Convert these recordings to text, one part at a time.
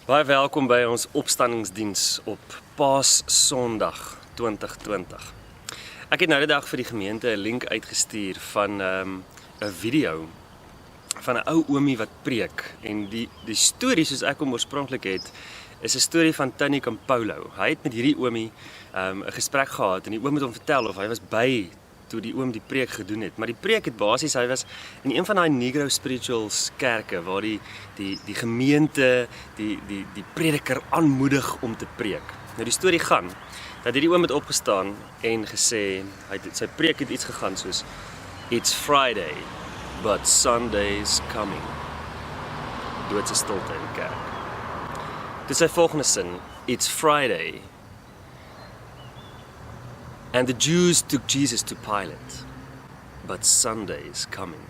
Baie welkom by ons opstandingsdiens op Paas-Sondag 2020. Ek het nou die dag vir die gemeente 'n link uitgestuur van 'n video van 'n ou oomie wat preek. En die storie soos ek hom oorspronklik het, is 'n storie van Tony Campolo. Hy het met hierdie oomie 'n gesprek gehad en die oom het hom vertel of hy was by toe die oom die preek gedoen het. Maar die preek het basies, hy was in een van daai Negro Spirituals kerke waar die gemeente die prediker aanmoedig om te preek. Nou die storie gaan dat hierdie oom het opgestaan en gesê, sy preek het iets gegaan soos "It's Friday, but Sunday's coming." Doodse stilte in die kerk. Dis sy volgende sin, "It's Friday, and the Jews took Jesus to Pilate, but Sunday is coming."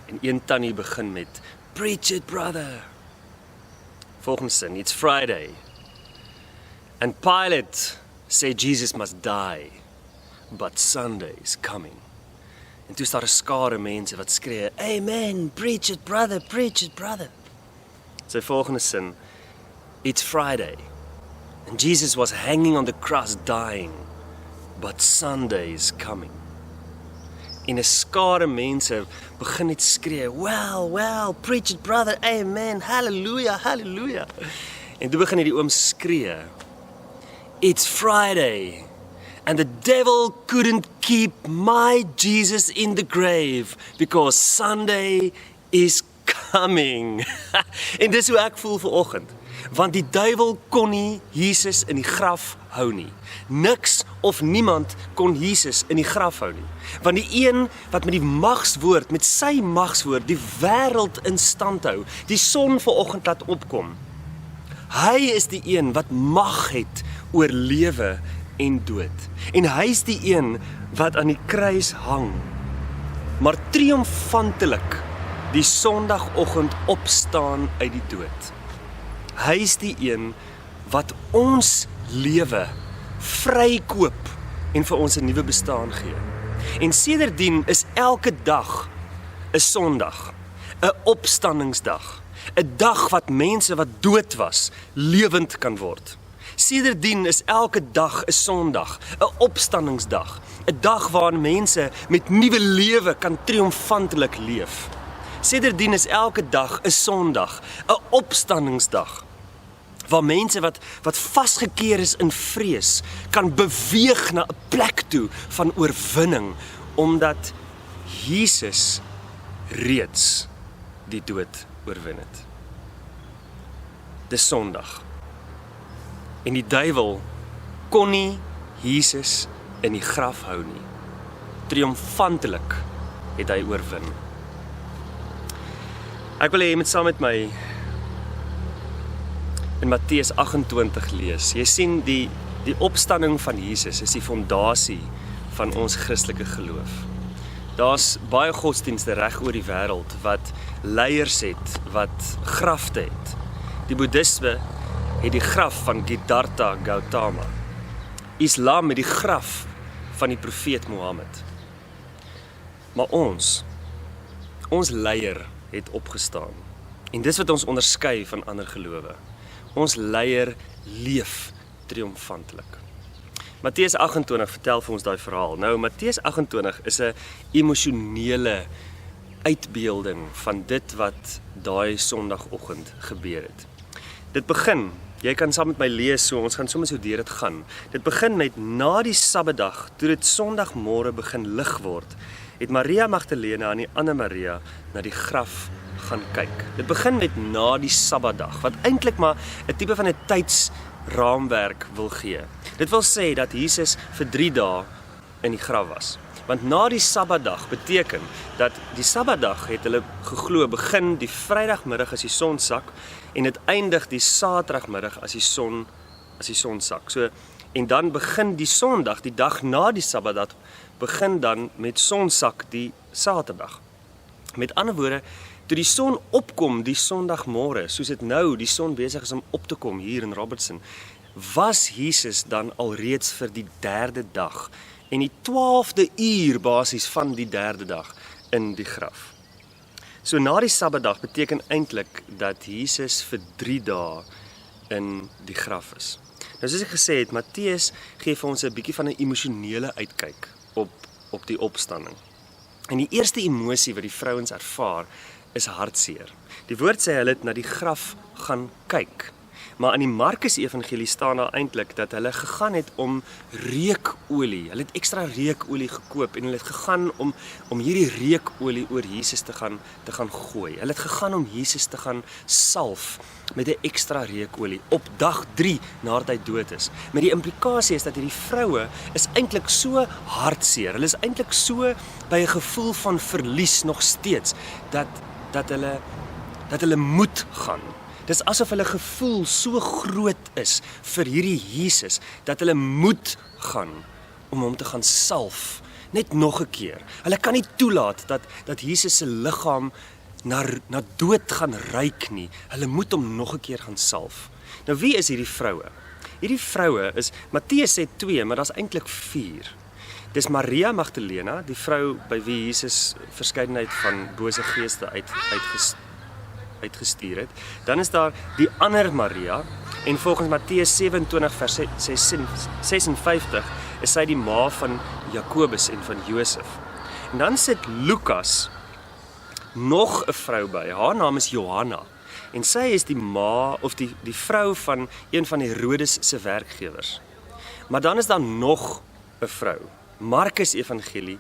En een tannie begin met, "Preach it, brother." Volgende sin, "It's Friday, and Pilate said Jesus must die, but Sunday is coming." En toe staan 'n skare mense wat skree, "Amen, preach it, brother, preach it, brother." Sy volgende sin, "It's Friday, and Jesus was hanging on the cross dying, but Sunday is coming." En 'n skare mense begin net skree, well, preach it, brother, amen, hallelujah, hallelujah." En toe begin hierdie oom skree, "It's Friday, and the devil couldn't keep my Jesus in the grave, because Sunday is coming." En dis hoe ek voel vanoggend. Want die duiwel kon nie Jesus in die graf hou nie. Niks of niemand kon Jesus in die graf hou nie. Want die een wat met die magswoord, met sy magswoord, die wêreld in stand hou, die son vanoggend laat opkom. Hy is die een wat mag het oor lewe en dood. En hy is die een wat aan die kruis hang. Maar triomfantelik die Sondagoggend opstaan uit die dood. Hy is die een wat ons lewe vrykoop en vir ons 'n nuwe bestaan gee. En sedertdien is elke dag 'n Sondag, 'n opstandingsdag, 'n dag wat mense wat dood was, lewend kan word. Sedertdien is elke dag 'n Sondag, 'n opstandingsdag, 'n dag waarin mense met nuwe lewe kan triomfantelik leef. Sedertdien is elke dag 'n Sondag, 'n opstandingsdag, waar mense wat vasgekeer is in vrees, kan beweeg na 'n plek toe van oorwinning, omdat Jesus reeds die dood oorwin het. Dis Sondag. En die duiwel kon nie Jesus in die graf hou nie. Triomfantelik het hy oorwin. Ek wil hê jy moet saam met my in Matteus 28 lees. Jy sien die opstanding van Jesus is die fondasie van ons Christelike geloof. Daar's baie godsdienste reg oor die wêreld wat leiers het, wat grafte het. Die Boeddhisme het die graf van Siddhartha Gautama. Islam het die graf van die profeet Mohammed. Maar ons leier het opgestaan. En dis wat ons onderskei van ander gelowe. Ons leier leef triomfantelik. Matteus 28 vertel vir ons daai verhaal. Nou, Matteus 28 is 'n emosionele uitbeelding van dit wat daai Sondagoggend gebeur het. Dit begin, jy kan saam met my lees, so ons gaan sommer so deur dit gaan. Dit begin met na die Sabbatdag, toe dit Sondagmôre begin lig word, het Maria Magdalena en die ander Maria na die graf gaan kyk. Dit begin met na die Sabbatdag, wat eintlik maar 'n tipe van 'n tydsraamwerk wil gee. Dit wil sê dat Jesus vir 3 dae in die graf was. Want na die Sabbatdag beteken dat die Sabbatdag het hulle geglo begin die Vrydagmiddag as die son sak en dit eindig die Saterdagmiddag as die son sak. So, en dan begin die Sondag, die dag na die Sabbatdag, begin dan met sonsak die Saterdag. Met ander woorde, toe die son opkom die Sondagmôre, soos dit nou die son besig is om op te kom hier in Robertson, was Jesus dan alreeds vir die 3de dag en die 12de uur basies van die 3de dag in die graf. So na die Sabbatdag beteken eintlik dat Jesus vir 3 dae in die graf is. Nou soos ek gesê het, Matteus gee vir ons 'n bietjie van 'n emosionele uitkyk op die opstanding. En die eerste emosie wat die vrouens ervaar is hartseer. Die woord sê hulle het na die graf gaan kyk. Maar in die Markus evangelie staan daar eintlik dat hulle gegaan het om reukolie. Hulle het ekstra reukolie gekoop en hulle het gegaan om hierdie reukolie oor Jesus te gaan gooi. Hulle het gegaan om Jesus te gaan salf met 'n ekstra reukolie op dag 3 nadat hy dood is. Met die implikasie is dat hierdie vroue is eintlik so hartseer. Hulle is eintlik so by 'n gevoel van verlies nog steeds dat hulle moet gaan. Dis asof hulle gevoel so groot is vir hierdie Jesus, dat hulle moet gaan om hom te gaan salf, net nog 'n keer. Hulle kan nie toelaat dat Jesus se liggaam na dood gaan ruik nie. Hulle moet hom nog 'n keer gaan salf. Nou wie is hierdie vroue? Hierdie vroue is, Matteus sê 2, maar daar's eintlik 4. Dis Maria Magdalena, die vrou by wie Jesus verskeidenheid van bose geeste uitgestuur het. Dan is daar die ander Maria, en volgens Matteus 27 vers 56 is sy die ma van Jakobus en van Josef. En dan sit Lukas nog 'n vrou by, haar naam is Johanna, en sy is die ma of die vrou van een van Herodes se werkgewers. Maar dan is daar nog 'n vrou. Markus evangelie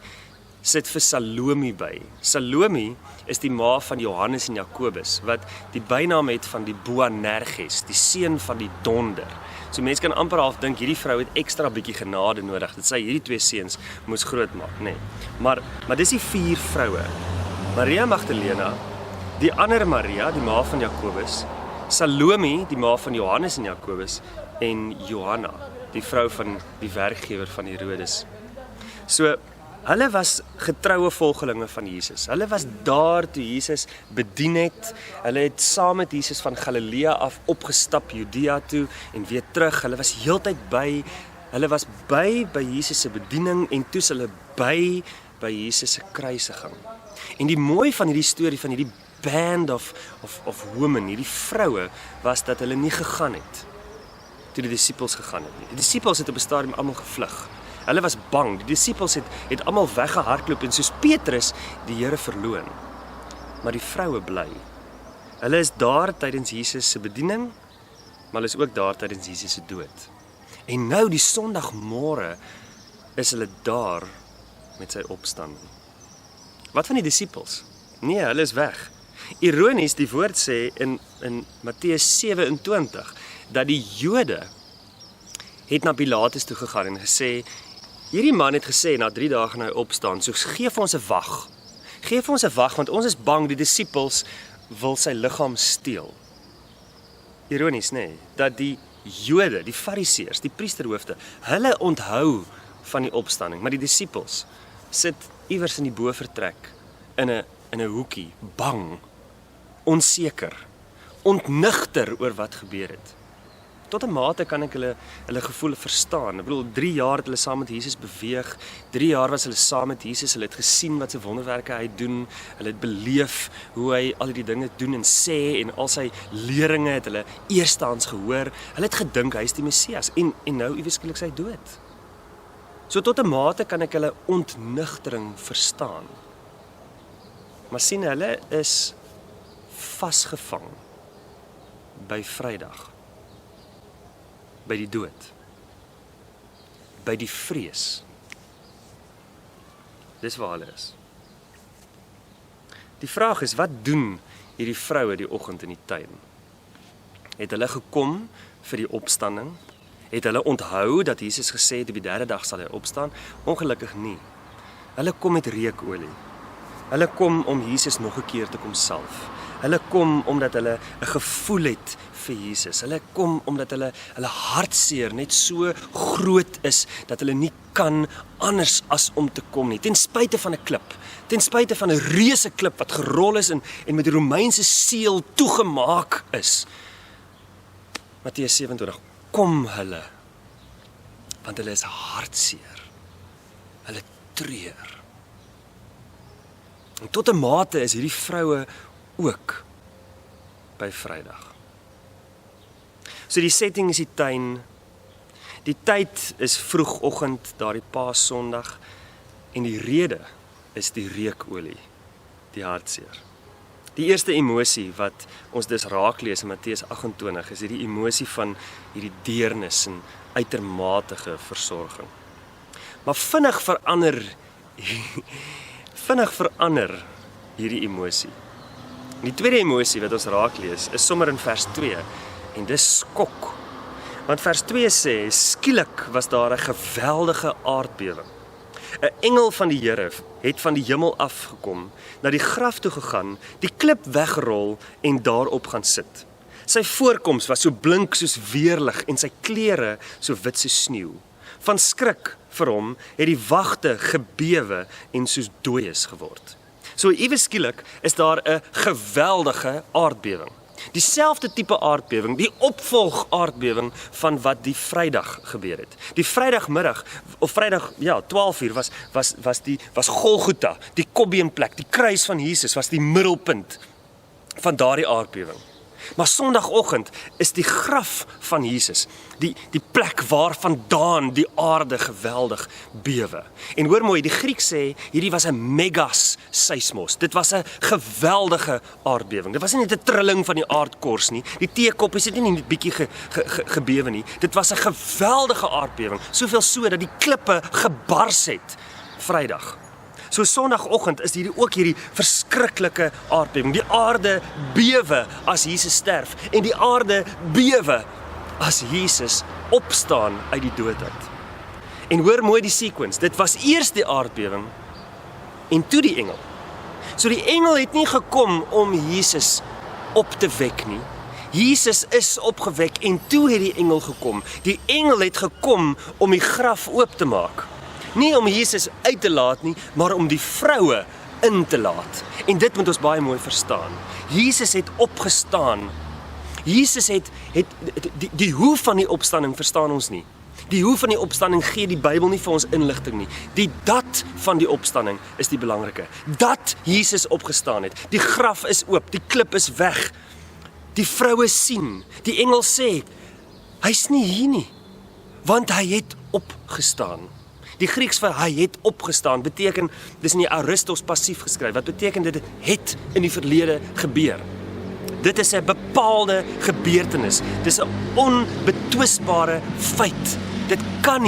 sit vir Salome by. Salome is die ma van Johannes en Jakobus, wat die bynaam het van die Boanerges, die seun van die donder. So mense kan amper half dink, hierdie vrou het ekstra bietjie genade nodig, dat sy hierdie 2 seuns moes grootmaak, nee. Maar dis die 4 vroue. Maria Magdalena, die ander Maria, die ma van Jakobus, Salome, die ma van Johannes en Jakobus, en Johanna, die vrou van die werkgewer van Herodes. So, hulle was getroue volgelinge van Jesus. Hulle was daar toe Jesus bedien het. Hulle het saam met Jesus van Galilea af opgestap Judea toe en weer terug. Hulle was heeltyd by. Hulle was by Jesus se bediening en toe hulle by Jesus se kruisiging. En die mooi van hierdie storie van hierdie band of women, hierdie vroue, was dat hulle nie gegaan het toe die disippels gegaan het nie. Die disippels het op 'n stadium almal gevlug. Hulle was bang, die disippels het almal weggehardloop en soos Petrus die Here verloon. Maar die vroue bly. Hulle is daar tydens Jesus se bediening, maar hulle is ook daar tydens Jesus se dood. En nou die Sondagmôre is hulle daar met sy opstanding. Wat van die disippels? Nee, hulle is weg. Ironies, die woord sê in Matteus 27 dat die Jode het na Pilatus toe gegaan en gesê, hierdie man het gesê, na 3 dae gaan hy opstaan, so geef vir ons 'n wag. Geef vir ons 'n wag, want ons is bang, die disippels wil sy liggaam steel. Ironies, nee, dat die Jode, die Fariseërs, die priesterhoofde, hulle onthou van die opstanding, maar die disippels sit iewers in die bovertrek, in 'n hoekie, bang, onseker, ontnigter oor wat gebeur het. Tot 'n mate kan ek hulle gevoel verstaan. Ek bedoel, 3 jaar het hulle saam met Jesus beweeg. 3 jaar was hulle saam met Jesus. Hulle het gesien wat sy wonderwerke hy doen. Hulle het beleef hoe hy al die dinge doen en sê en al sy leringe het hulle eerstehands gehoor. Hulle het gedink hy is die Messias en nou iewes skielik sy dood. So tot 'n mate kan ek hulle ontnigtering verstaan. Maar sien, hulle is vasgevang by Vrydag. By die dood, by die vrees. Dis waar hulle is. Die vraag is, wat doen hierdie vroue die oggend in die tuin? Het hulle gekom vir die opstanding? Het hulle onthou dat Jesus gesê het op die 3de dag sal hy opstaan? Ongelukkig nie. Hulle kom met reukolie. Hulle kom om Jesus nog 'n keer te kom salf. Hulle kom omdat hulle 'n gevoel het vir Jesus. Hulle kom omdat hulle hartseer net so groot is dat hulle nie kan anders as om te kom nie. Ten spyte van 'n klip, ten spyte van 'n reuse klip wat gerol is en met die Romeinse seël toegemaak is. Matteus 27, kom hulle, want hulle is hartseer. Hulle treur. En tot 'n mate is hierdie vroue ook by Vrydag. So die setting is die tuin, die tyd is vroegoggend, daardie Paasondag, en die rede is die reukolie, die hartseer. Die eerste emosie wat ons dus raak lees in Matteus 28 is hierdie emosie van hierdie deernis en uitermatige versorging. Maar vinnig verander hierdie emosie. Die tweede emosie wat ons raak lees is sommer in vers 2 en dis skok. Want vers 2 sê, skielik was daar 'n geweldige aardbewing. 'n Engel van die Here het van die hemel afgekom, na die graf toe gegaan, die klip weggerol en daarop gaan sit. Sy voorkoms was so blink soos weerlig en sy klere so wit soos sneeu. Van skrik vir hom het die wagte gebewe en soos dooies geword. So ewe skielik is daar 'n geweldige aardbewing. Dieselfde tipe aardbewing, die opvolg aardbewing van wat die Vrydag gebeur het. Die Vrydagmiddag of Vrydag 12 uur was Golgotha, die kopbeenplek, die kruis van Jesus was die middelpunt van daardie aardbewing. Maar Sondagoggend is die graf van Jesus, die plek waarvandaan die aarde geweldig bewe. En hoor mooi, die Griek sê, hierdie was 'n megas seismos. Dit was 'n geweldige aardbewing. Dit was nie net 'n trilling van die aardkors nie. Die teekoppies het nie net bietjie gebewe nie. Dit was 'n geweldige aardbewing, soveel so dat die klippe gebars het Vrydag. So Sondagoggend is hierdie ook hierdie verskriklike aardbewing. Die aarde bewe as Jesus sterf en die aarde bewe as Jesus opstaan uit die dood uit. En hoor mooi die sequence, dit was eers die aardbewing en toe die engel. So die engel het nie gekom om Jesus op te wek nie. Jesus is opgewek en toe het die engel gekom. Die engel het gekom om die graf oop te maak. Nie om Jesus uit te laat nie, maar om die vroue in te laat. En dit moet ons baie mooi verstaan. Jesus het opgestaan. Jesus het die hoe van die opstanding verstaan ons nie. Die hoe van die opstanding gee die Bybel nie vir ons inligting nie. Die dat van die opstanding is die belangrike. Dat Jesus opgestaan het. Die graf is oop, die klip is weg. Die vroue sien, die engel sê, hy's nie hier nie, want hy het opgestaan. Die Grieks vir hy het opgestaan beteken, dis in die aristos passief geskryf, wat beteken dit het in die verlede gebeur. Dit is 'n bepaalde gebeurtenis, dis 'n onbetwisbare feit. Dit kan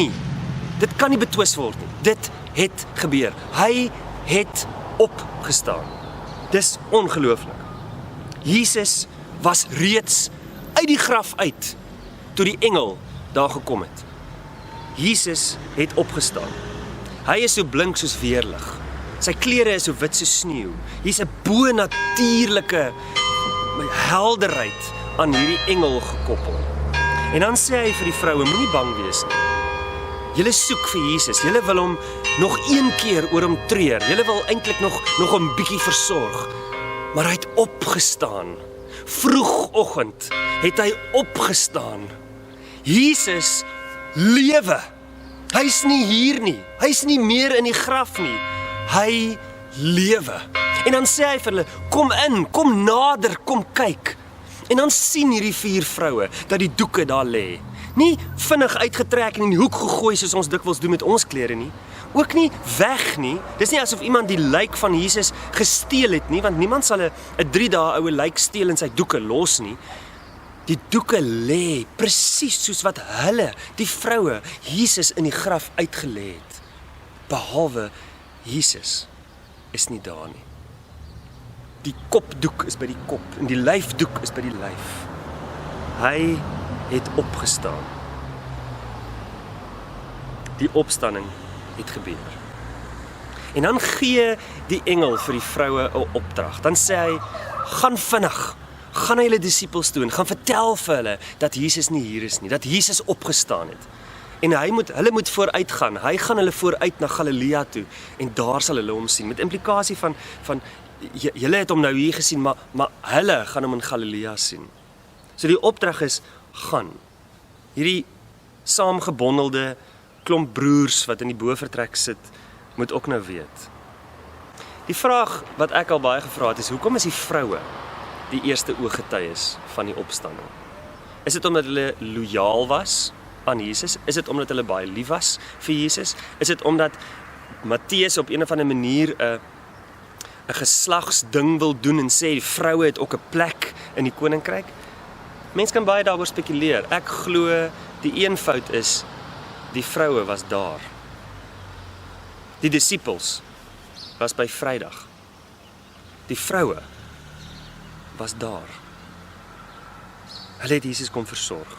nie betwis word nie. Dit het gebeur. Hy het opgestaan. Dis ongelooflik. Jesus was reeds uit die graf uit, toe die engel daar gekom het. Jesus het opgestaan. Hy is so blink soos weerlig. Sy klere is so wit soos sneeu. Hier's 'n bo-natuurlike helderheid aan hierdie engel gekoppel. En dan sê hy vir die vroue, moenie bang wees nie. Julle soek vir Jesus, julle wil hom nog een keer oor hom treur. Julle wil eintlik nog 'n bietjie versorg. Maar hy het opgestaan. Vroegoggend het hy opgestaan. Jesus lewe. Hy's nie hier nie. Hy's nie meer in die graf nie. Hy lewe. En dan sê hy vir hulle, kom in, kom nader, kom kyk. En dan sien hierdie 4 vroue dat die doeke daar lê. Nie vinnig uitgetrek en in die hoek gegooi soos ons dikwels doen met ons klere nie. Ook nie weg nie. Dis nie asof iemand die lijk van Jesus gesteel het nie, want niemand sal 'n 3 dae oue lijk steel en sy doeke los nie. Die doeke lê presies soos wat hulle, die vroue, Jesus in die graf uitgelê het. Behalwe Jesus is nie daar nie. Die kopdoek is by die kop en die lyfdoek is by die lyf. Hy het opgestaan. Die opstanding het gebeur. En dan gee die engel vir die vroue 'n opdrag. Dan sê hy, gaan vinnig, gaan na julle disippels toe en gaan vertel vir hulle dat Jesus nie hier is nie, dat Jesus opgestaan het. En hulle moet vooruit gaan. Hy gaan hulle vooruit na Galilea toe en daar sal hulle hom sien. Met implikasie van julle het hom nou hier gesien, maar hulle gaan hom in Galilea sien. So die opdrag is, gaan. Hierdie saamgebondelde klomp broers wat in die bovertrek sit, moet ook nou weet. Die vraag wat ek al baie gevra het is, hoekom is die vroue die eerste ooggetuies van die opstanding? Is dit omdat hulle loyaal was aan Jesus? Is dit omdat hulle baie lief was vir Jesus? Is dit omdat Matteus op een of ander manier 'n geslagsding wil doen en sê die vroue het ook 'n plek in die koninkryk? Mense kan baie daaroor spekuleer. Ek glo die eenvoud is, die vroue was daar. Die disippels was by Vrydag. Die vroue was daar. Hulle het Jesus kom versorg.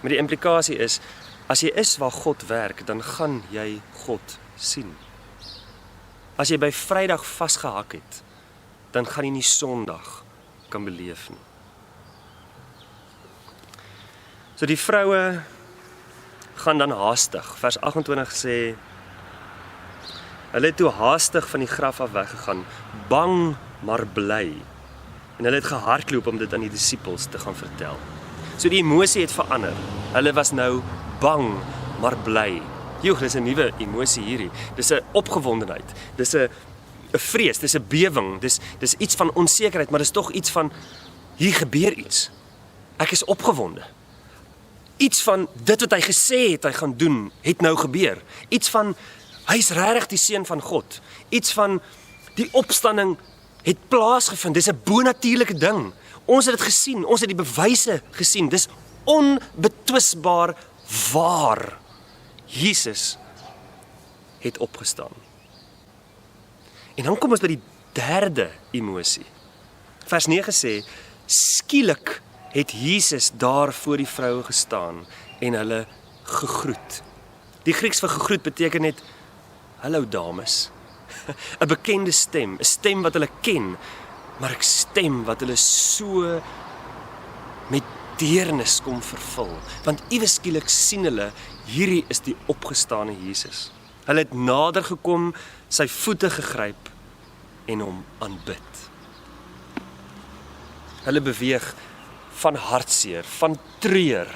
Maar die implikasie is, as jy is waar God werk, dan gaan jy God sien. As jy by Vrydag vasgehak het, dan gaan jy nie Sondag kan beleef nie. So die vroue gaan dan haastig. Vers 28 sê, hulle het toe haastig van die graf af weggegaan, bang maar bly. En hulle het gehardloop om dit aan die disippels te gaan vertel. So die emosie het verander. Hulle was nou bang maar bly. Joh, dis 'n nuwe emosie hierdie. Dis 'n opgewondenheid. Dis 'n vrees, dis 'n bewing, dis iets van onsekerheid, maar dis tog iets van hier gebeur iets. Ek is opgewonde. Iets van dit wat hy gesê het hy gaan doen, het nou gebeur. Iets van hy is regtig die seun van God. Iets van die opstanding het plaasgevind. Dis 'n bonatuurlike ding. Ons het dit gesien, ons het die bewyse gesien. Dis onbetwisbaar waar. Jesus het opgestaan. En dan kom ons by die derde emosie. Vers 9 sê, skielik het Jesus daar voor die vroue gestaan en hulle gegroet. Die Grieks vir gegroet beteken net, hallo dames. 'n bekende stem, 'n stem wat hulle ken, maar 'n stem wat hulle so met deernis kom vervul. Want iewes skielik sien hulle, hierdie is die opgestane Jesus. Hulle het nader gekom, sy voete gegryp en hom aanbid. Hulle beweeg van hartseer, van treur,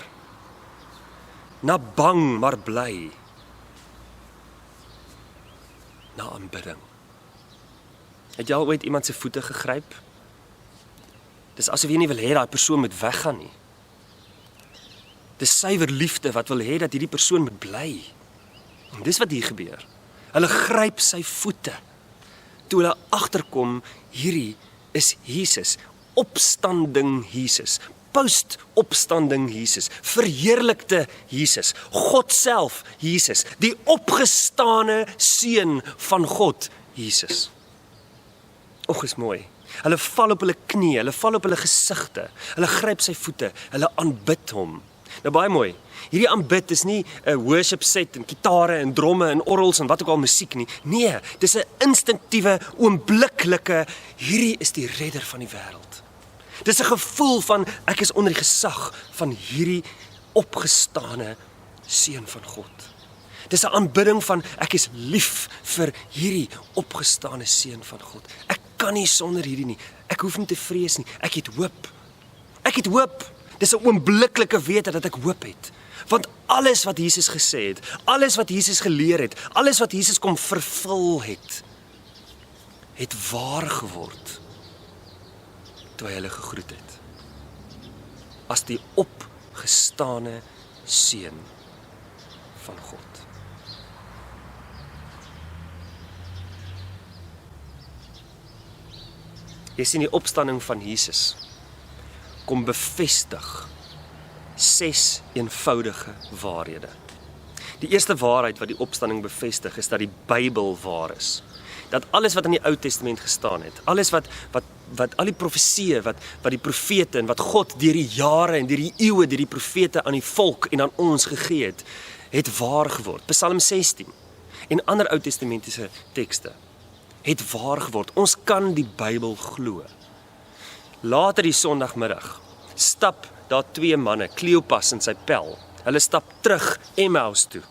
na bang maar bly, na aanbidding. Het jy al ooit iemand se voete gegryp? Dis asof jy nie wil hê daai persoon moet weggaan nie. Dis suiwer liefde wat wil hê dat hierdie persoon moet bly. En dis wat hier gebeur. Hulle gryp sy voete. Toe hulle agterkom, hierdie is Jesus, opstanding Jesus, post-opstanding Jesus, verheerlikte Jesus, God self Jesus, die opgestane seun van God Jesus. Och, is mooi. Hulle val op hulle knieë, hulle val op hulle gesigte, hulle gryp sy voete, hulle aanbid hom. Nou baie mooi, hierdie aanbid is nie 'n worship set en gitare en dromme en orgels en wat ook al musiek nie. Nee, dis 'n instinktiewe, oombliklike, hierdie is die redder van die wêreld. Dis 'n gevoel van, ek is onder die gesag van hierdie opgestane seun van God. Dis 'n aanbidding van, ek is lief vir hierdie opgestane seun van God. Ek kan nie sonder hierdie nie. Ek hoef nie te vrees nie. Ek het hoop. Ek het hoop. Dis 'n oombliklike wete dat ek hoop het. Want alles wat Jesus gesê het, alles wat Jesus geleer het, alles wat Jesus kom vervul het waar geword toe hy hulle gegroet het. As die opgestane seun van God. Jy sien die opstanding van Jesus kom bevestig 6 eenvoudige waarhede. Die eerste waarheid wat die opstanding bevestig is dat die Bybel waar is. Dat alles wat in die Ou Testament gestaan het, alles wat al die profesieë wat die profete en wat God deur die jare en deur die eeue deur die profete aan die volk en aan ons gegee het waar geword. Psalm 16 en ander Ou Testamentiese tekste het waar geword. Ons kan die Bybel glo. Later die Sondagmiddag stap daar 2 manne, Kleopas en sy pel. Hulle stap terug Emmaus toe.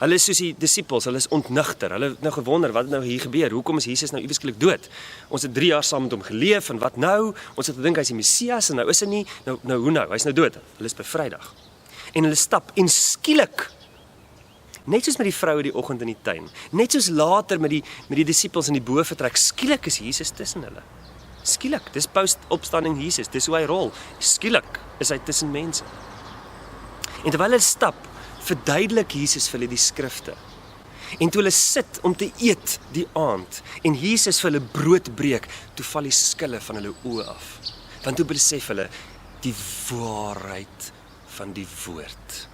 Hulle is soos die disippels, hulle is ontnigter. Hulle het nou gewonder, wat het nou hier gebeur? Hoekom is Jesus nou ieweskielik dood? Ons het 3 jaar saam met hom geleef, en wat nou? Ons het gedink hy is die Messias, en nou is hy nie. Nou hoe nou? Hy is nou dood. Hulle is by Vrydag. En hulle stap, en skielik Net soos met die vrou die oggend in die tuin, net soos later met die disippels in die bovertrek, skielik is Jesus tussen hulle. Skielik, dis post-opstanding Jesus, dis hoe hy rol. Skielik is hy tussen mense. En terwyl hulle stap, verduidelik Jesus vir hulle die skrifte. En toe hulle sit om te eet die aand, en Jesus vir hulle brood breek, toe val die skille van hulle oë af. Want toe besef hulle die waarheid van die woord.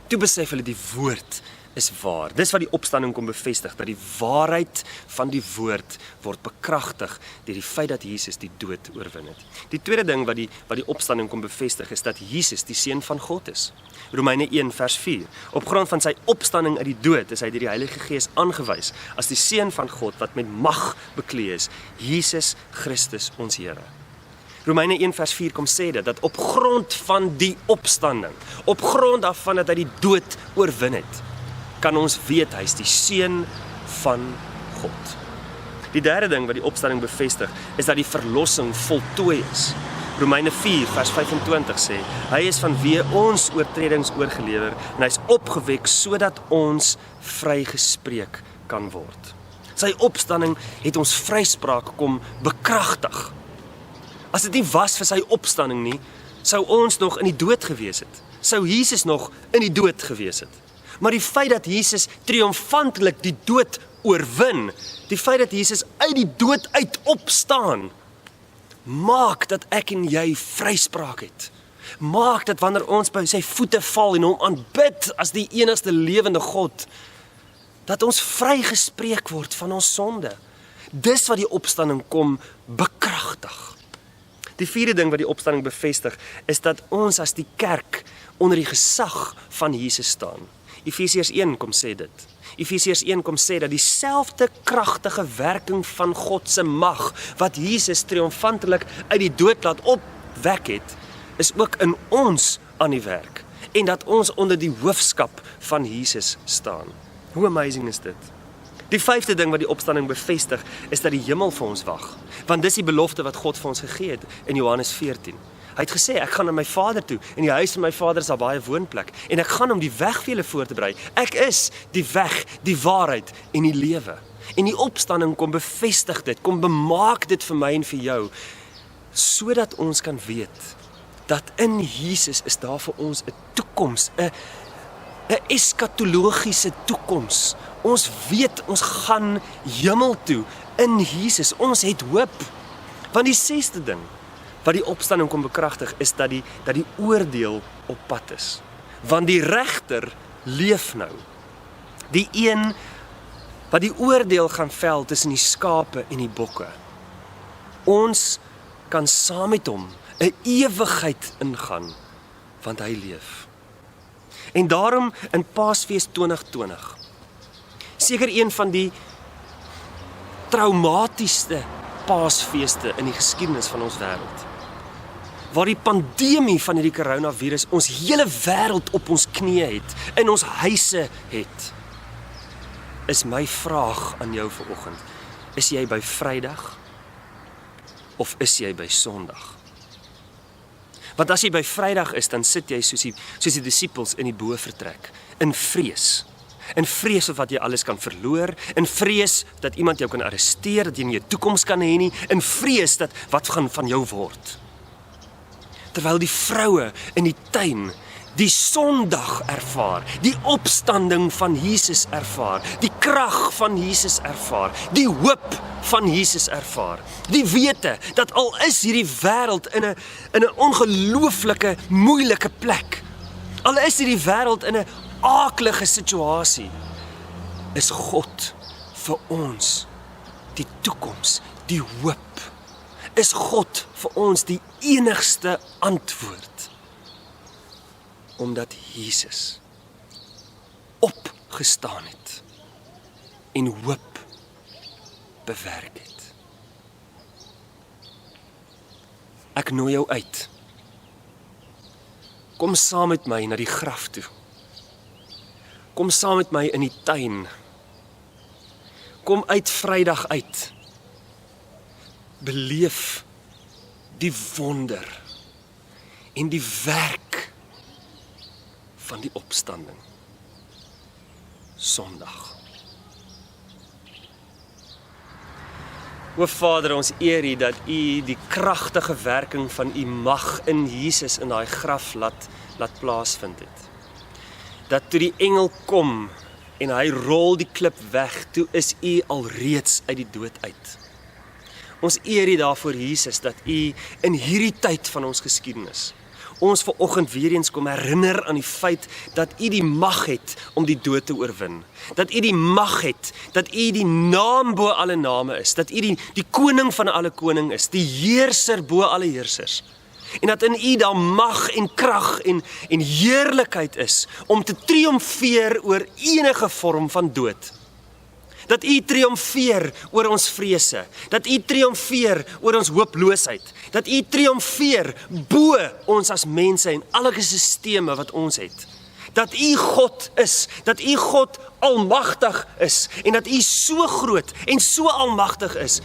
Toe besef hulle die woord is waar. Dis wat die opstanding kom bevestig, dat die waarheid van die woord word bekragtig deur die feit dat Jesus die dood oorwin het. Die tweede ding wat die opstanding kom bevestig is dat Jesus die seun van God is. Romeine 1 vers 4. Op grond van sy opstanding uit die dood is hy deur die Heilige Gees aangewys as die seun van God wat met mag bekleed is, Jesus Christus ons Here. Romeine 1 vers 4 kom sê dit, dat op grond van die opstanding, op grond daarvan dat hy die dood oorwin het, kan ons weet hy is die seun van God. Die derde ding wat die opstanding bevestig, is dat die verlossing voltooi is. Romeine 4 vers 25 sê, hy is vanweë ons oortredings oorgelewer en hy is opgewek sodat ons vrygespreek kan word. Sy opstanding het ons vryspraak kom bekragtig. As dit nie was vir sy opstanding nie, sou ons nog in die dood gewees het. Sou Jesus nog in die dood gewees het. Maar die feit dat Jesus triomfantlik die dood oorwin, die feit dat Jesus uit die dood uit opstaan, maak dat ek en jy vryspraak het. Maak dat wanneer ons by sy voete val en hom aanbid as die enigste lewende God, dat ons vrygespreek word van ons sonde. Dis wat die opstanding kom bekragtig. Die vierde ding wat die opstanding bevestig, is dat ons as die kerk onder die gesag van Jesus staan. Efesiërs 1 kom sê dit. Efesiërs 1 kom sê dat dieselfde kragtige werking van God se mag, wat Jesus triomfantelik uit die dood laat opwek het, is ook in ons aan die werk. En dat ons onder die hoofskap van Jesus staan. Hoe amazing is dit? Die vyfde ding wat die opstanding bevestig, is dat die hemel vir ons wag. Want dis die belofte wat God vir ons gegee het in Johannes 14. Hy het gesê, ek gaan na my Vader toe, en die huis van my Vader is daar baie woonplek, en ek gaan om die weg vir julle voor te berei. Ek is die weg, die waarheid en die lewe. En die opstanding kom bevestig dit, kom bemaak dit vir my en vir jou, sodat ons kan weet, dat in Jesus is daar vir ons 'n toekoms, 'n eskatologiese toekoms. Ons weet, ons gaan hemel toe in Jesus. Ons het hoop. Want die sesde ding wat die opstanding kom bekragtig, is dat die oordeel op pad is. Want die regter leef nou. Die een wat die oordeel gaan vel tussen die skape en die bokke. Ons kan saam met hom 'n ewigheid ingaan, want hy leef. En daarom in Paasfees 2020, seker een van die traumatiesste Paasfeeste in die geskiedenis van ons wêreld, waar die pandemie van hierdie coronavirus ons hele wêreld op ons knieë het, in ons huise het, is my vraag aan jou vanoggend, is jy by Vrydag of is jy by Sondag? Want as jy by Vrydag is, dan sit jy soos die disippels in die bovertrek, in vrees. In vrees of wat jy alles kan verloor, in vrees dat iemand jou kan arresteer, dat jy nie 'n toekoms kan hê nie, in vrees dat wat gaan van jou word. Terwyl die vroue in die tuin die Sondag ervaar, die opstanding van Jesus ervaar, die krag van Jesus ervaar, die hoop van Jesus ervaar, die wete dat al is hierdie wêreld in 'n ongelooflike moeilike plek, al is hierdie wêreld in 'n aaklige situasie, is God vir ons die toekoms, die hoop. Is God vir ons die enigste antwoord. Omdat Jesus opgestaan het en hoop bewerk het. Ek nooi jou uit. Kom saam met my na die graf toe. Kom saam met my in die tuin. Kom uit Vrydag uit. Beleef die wonder en die werk van die opstanding. Sondag. O Vader, ons eer U dat U die kragtige werking van U mag in Jesus in daai graf laat plaasvind het. Dat toe die engel kom en hy rol die klip weg, toe is U alreeds uit die dood uit. Ons eer U daarvoor, Jesus, dat U in hierdie tyd van ons geskiedenis ons vanoggend weer eens kom herinner aan die feit dat U die mag het om die dood te oorwin. Dat U die mag het, dat U die naam bo alle name is, dat U die koning van alle koning is, die heerser bo alle heersers. En dat in U daar mag en krag en heerlikheid is om te triomfeer oor enige vorm van dood. Dat U triomfeer oor ons vrese, dat U triomfeer oor ons hooploosheid, dat U triomfeer bo ons as mense en alle sisteme wat ons het. Dat U God is, dat U God almagtig is en dat U so groot en so almagtig is,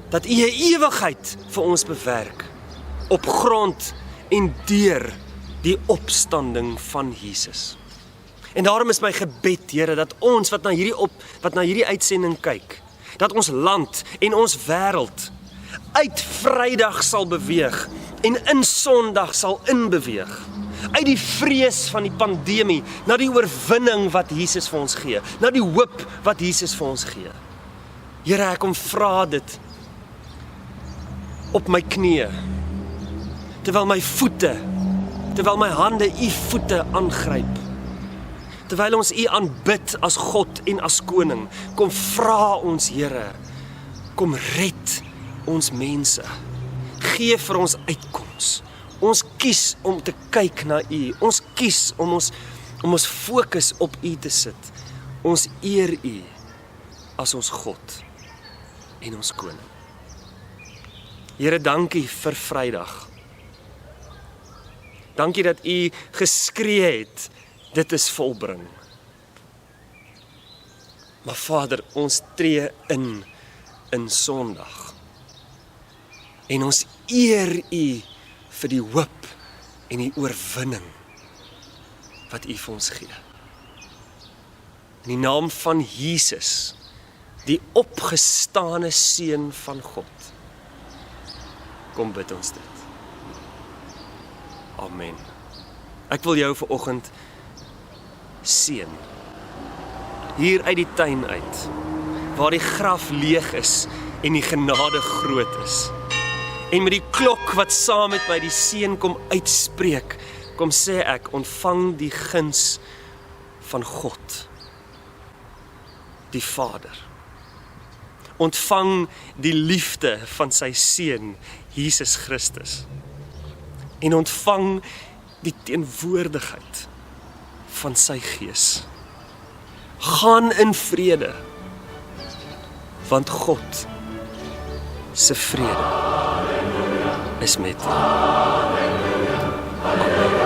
dat U 'n ewigheid vir ons bewerk op grond en deur die opstanding van Jesus. En daarom is my gebed, Here, dat ons wat na hierdie uitsending kyk, dat ons land en ons wêreld uit Vrydag sal beweeg en in Sondag sal inbeweeg. Uit die vrees van die pandemie na die oorwinning wat Jesus vir ons gee, na die hoop wat Jesus vir ons gee. Here, ek kom vra dit op my knieë, terwyl my hande U voete aangryp. Terwyl ons U aanbid as God en as koning, kom vra ons, Here, kom red ons mense. Gee vir ons uitkoms. Ons kies om te kyk na U. Ons kies om ons fokus op U te sit. Ons eer U as ons God en ons koning. Here, dankie vir Vrydag. Dankie dat U geskree het, dit is volbring. Maar Vader, ons tree in Sondag. En ons eer U vir die hoop en die oorwinning wat U vir ons gee. In die naam van Jesus, die opgestane Seun van God, kom bid ons dit. Amen. Ek wil jou vanoggend seën. Hier uit die tuin uit, waar die graf leeg is en die genade groot is. En met die klok wat saam met my die seën kom uitspreek, kom sê ek, ontvang die guns van God, die Vader. Ontvang die liefde van sy Seun, Jesus Christus. En ontvang die teenwoordigheid van sy Gees. Gaan in vrede, want God se vrede is met u. Amen.